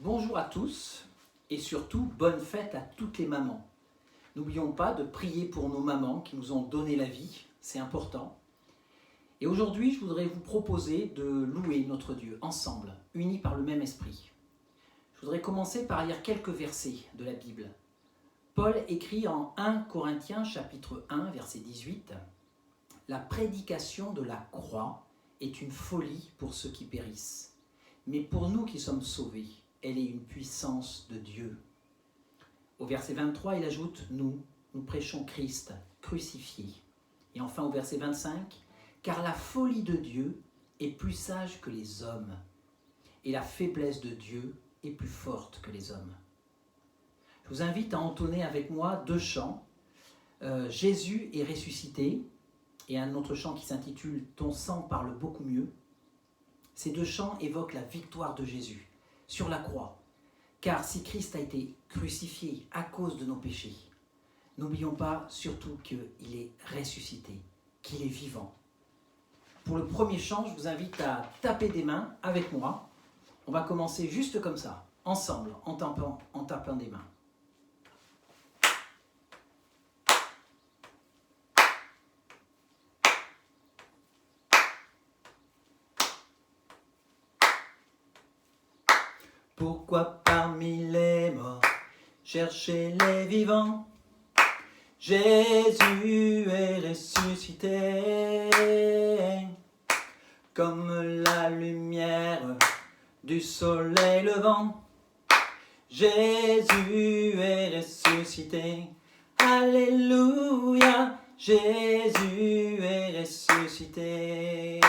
Bonjour à tous et surtout bonne fête à toutes les mamans. N'oublions pas de prier pour nos mamans qui nous ont donné la vie, c'est important. Et aujourd'hui, je voudrais vous proposer de louer notre Dieu ensemble, unis par le même esprit. Je voudrais commencer par lire quelques versets de la Bible. Paul écrit en 1 Corinthiens chapitre 1 verset 18 « La prédication de la croix est une folie pour ceux qui périssent, mais pour nous qui sommes sauvés, elle est une puissance de Dieu. » Au verset 23, il ajoute « Nous prêchons Christ crucifié. » Et enfin au verset 25, « Car la folie de Dieu est plus sage que les hommes, et la faiblesse de Dieu est plus forte que les hommes. » Je vous invite à entonner avec moi deux chants, Jésus est ressuscité, et un autre chant qui s'intitule « Ton sang parle beaucoup mieux ». Ces deux chants évoquent la victoire de Jésus sur la croix. Car si Christ a été crucifié à cause de nos péchés, n'oublions pas surtout qu'il est ressuscité, qu'il est vivant. Pour le premier chant, je vous invite à taper des mains avec moi. On va commencer juste comme ça, ensemble, en tapant des mains. Pourquoi parmi les morts chercher les vivants? Jésus est ressuscité, comme la lumière du soleil levant. Jésus est ressuscité, alléluia, Jésus est ressuscité.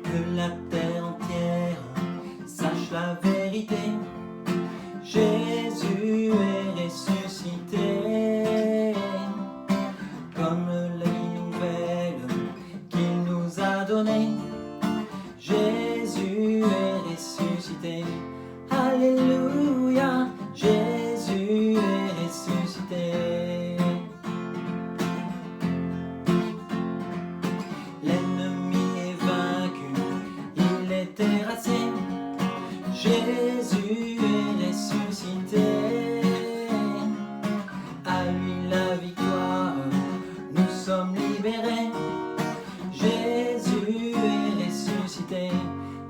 Que la terre entière sache la vérité, Jésus est ressuscité, comme les nouvelles qu'il nous a données. Jésus est ressuscité, alléluia, Jésus est ressuscité. Jésus est ressuscité, à lui la victoire, nous sommes libérés. Jésus est ressuscité,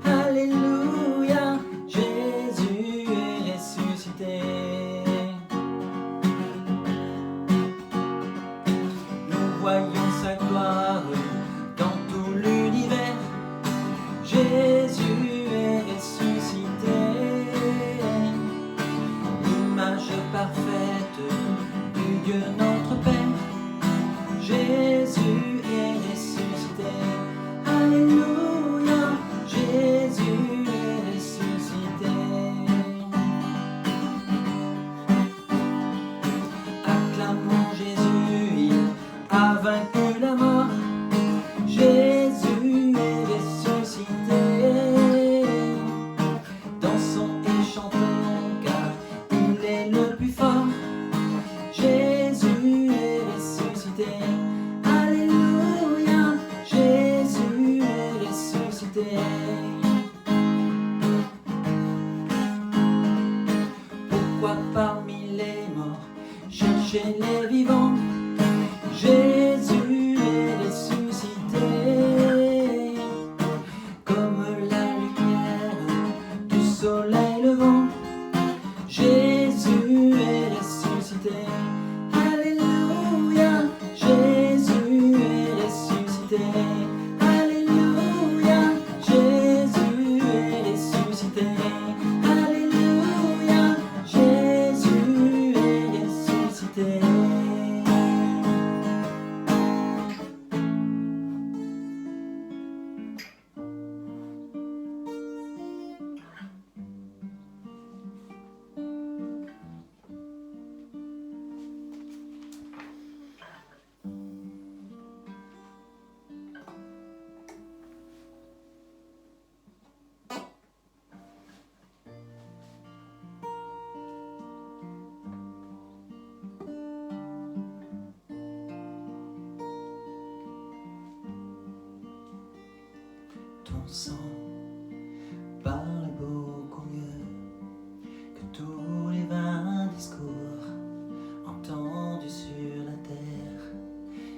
alléluia, Jésus est ressuscité. Nous voyons sa gloire dans tout l'univers. Jésus est ressuscité, l'image parfaite du Dieu notre Père. Jésus est ressuscité, alléluia, Jésus est ressuscité. Acclamons Jésus, il a vaincu la mort. Jésus est ressuscité, dansons et chantons car il est le plus fort. Jésus ton sang parle beaucoup mieux que tous les vains discours entendus sur la terre.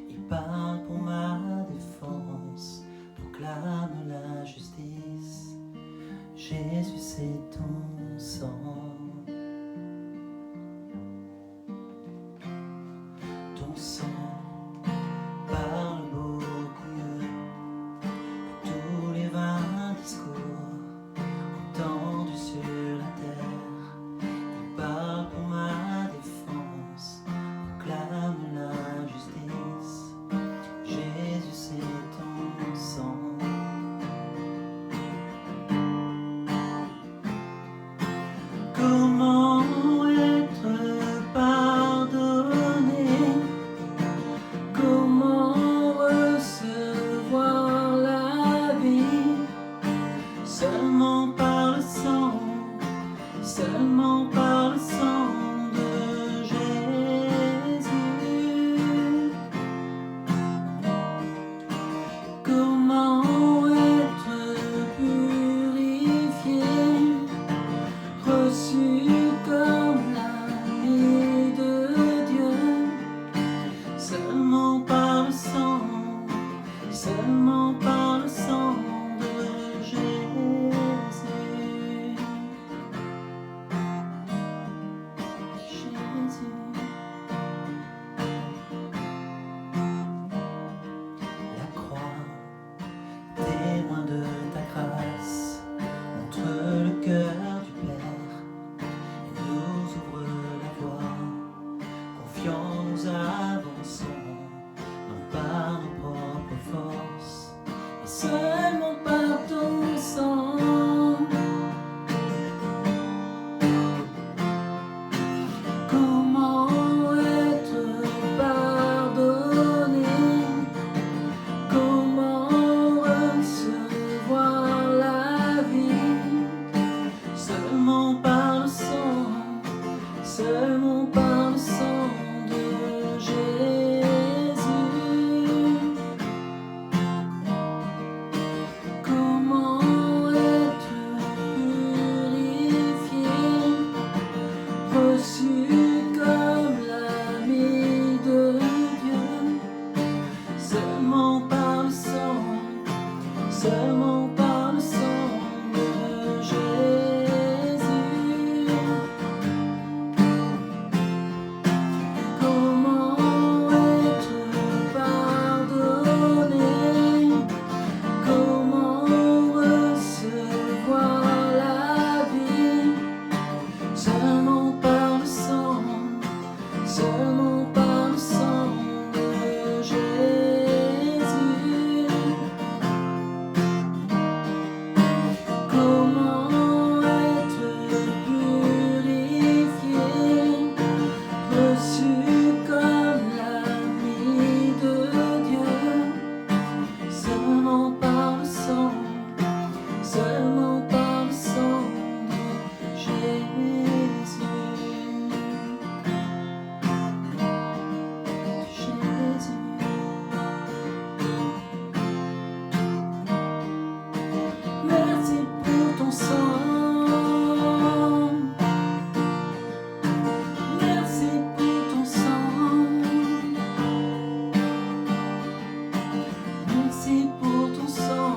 Il parle pour ma défense, proclame la justice. Jésus, c'est ton sang. Ton sang parle beaucoup mieux que tous les vains discours entendus sur la terre. Il parle pour ma défense, proclame la justice. Jésus, c'est ton sang. Comment être pardonné? Comment recevoir la vie? Seulement par le sang, seulement par le sang de Jésus. Comment être purifié, reçu comme l'ami de Dieu? Seulement par le sang, seulement par le sang de Jésus. Jésus. La croix, témoin de ta grâce, montre le cœur du Père et nous ouvre la voie. Confiants, nous avançons, non par nos propres forces, mais seulement par ton sang. Comment être pardonné? Comment recevoir la vie? Seulement par le sang, seulement par le sang de Jésus. Comment être purifié, reçu comme l'ami de Dieu? Seulement par le sang, seulement par le sang de Jésus. Comment être pardonné? Comment recevoir la vie? Seulement par le sang, seulement par le sang de Jésus. Comment être purifié, reçu comme l'ami de Dieu? Seulement par le sang, seulement par le sang de Jésus. Jésus. Merci pour ton sang. Merci pour ton sang. Merci pour ton sang.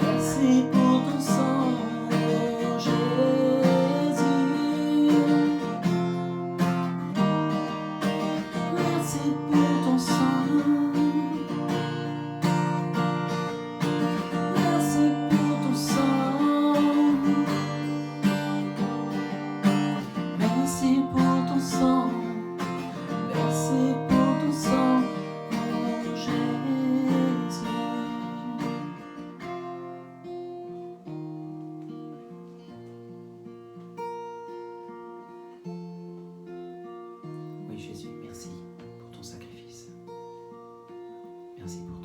Merci pour ton sang, oh Jésus. Merci pour ton sang. Merci pour ton sang. Merci pour ton sang. Merci pour ton sang, oh Jésus. Oui Jésus, merci pour ton sacrifice. Merci pour